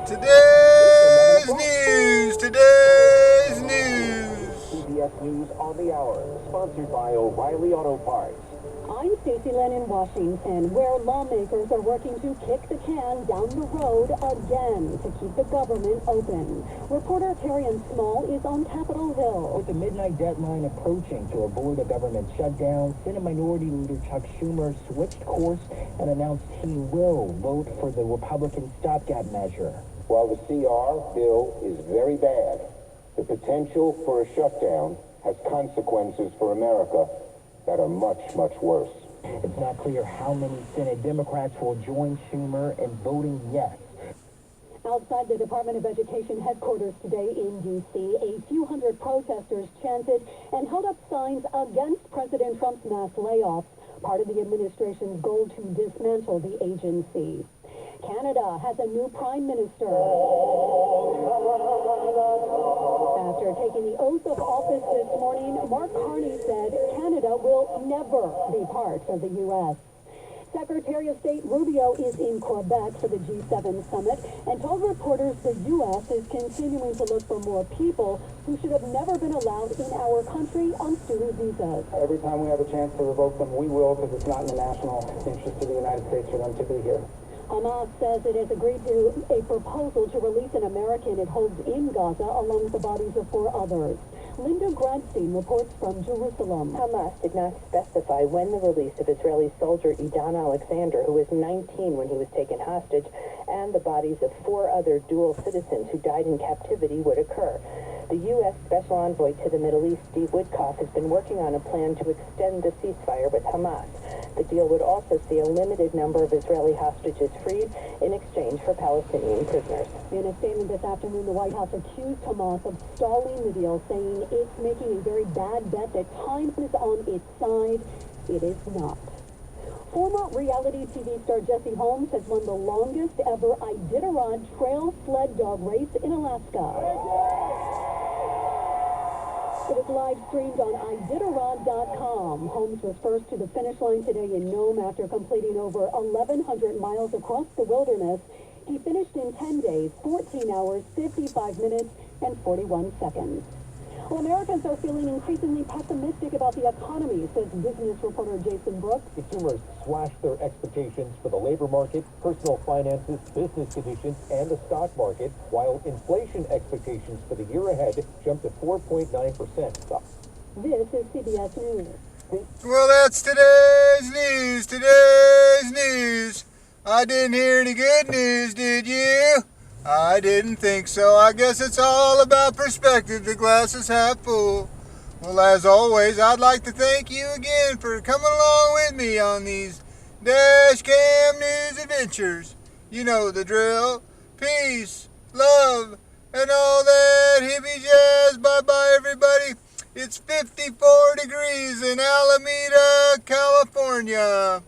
Today's news. Today's news. CBS News on the Hour, sponsored by O'Reilly Auto Parts. I'm Stacey Lynn in Washington, where lawmakers are working to kick the can down the road again to keep the government open. Reporter Terrian Small is on Capitol Hill. With the midnight deadline approaching to avoid a government shutdown, Senate Minority Leader Chuck Schumer switched course and announced he will vote for the Republican stopgap measure. While the CR bill is very bad, the potential for a shutdown has consequences for America that are much, much worse. It's not clear how many Senate Democrats will join Schumer in voting yes. Outside the Department of Education headquarters today in D.C., a few hundred protesters chanted and held up signs against President Trump's mass layoffs, part of the administration's goal to dismantle the agency. Canada has a new prime minister. After taking the oath of office this morning, Mark Carney said Canada will never be part of the U.S. Secretary of State Rubio is in Quebec for the G7 summit and told reporters the U.S. is continuing to look for more people who should have never been allowed in our country on student visas. Every time we have a chance to revoke them, we will, because it's not in the national interest of the United States for them to be here. Hamas says it has agreed to a proposal to release an American it holds in Gaza along with the bodies of 4 others. Linda Gradstein reports from Jerusalem. Hamas did not specify when the release of Israeli soldier Idan Alexander, who was 19 when he was taken hostage, and the bodies of 4 other dual citizens who died in captivity would occur. The U.S. Special Envoy to the Middle East, Steve Witkoff, has been working on a plan to extend the ceasefire with Hamas. The deal would also see a limited number of Israeli hostages freed in exchange for Palestinian prisoners. In a statement this afternoon, the White House accused Hamas of stalling the deal, saying it's making a very bad bet that time is on its side. It is not. Former reality TV star Jesse Holmes has won the longest ever Iditarod trail sled dog race in Alaska. It was live streamed on Iditarod.com. Holmes was first to the finish line today in Nome after completing over 1,100 miles across the wilderness. He finished in 10 days, 14 hours, 55 minutes, and 41 seconds. Well, Americans are feeling increasingly pessimistic about the economy, says business reporter Jason Brooks. Consumers slashed their expectations for the labor market, personal finances, business conditions, and the stock market, while inflation expectations for the year ahead jumped to 4.9%. This is CBS News. Well, that's today's news. Today's news. I didn't hear any good news, did you? I didn't think so. I guess it's all about perspective. The glass is half full. Well, as always, I'd like to thank you again for coming along with me on these dash cam news adventures. You know the drill. Peace, love, and all that hippie jazz. Bye-bye, everybody. It's 54 degrees in Alameda, California.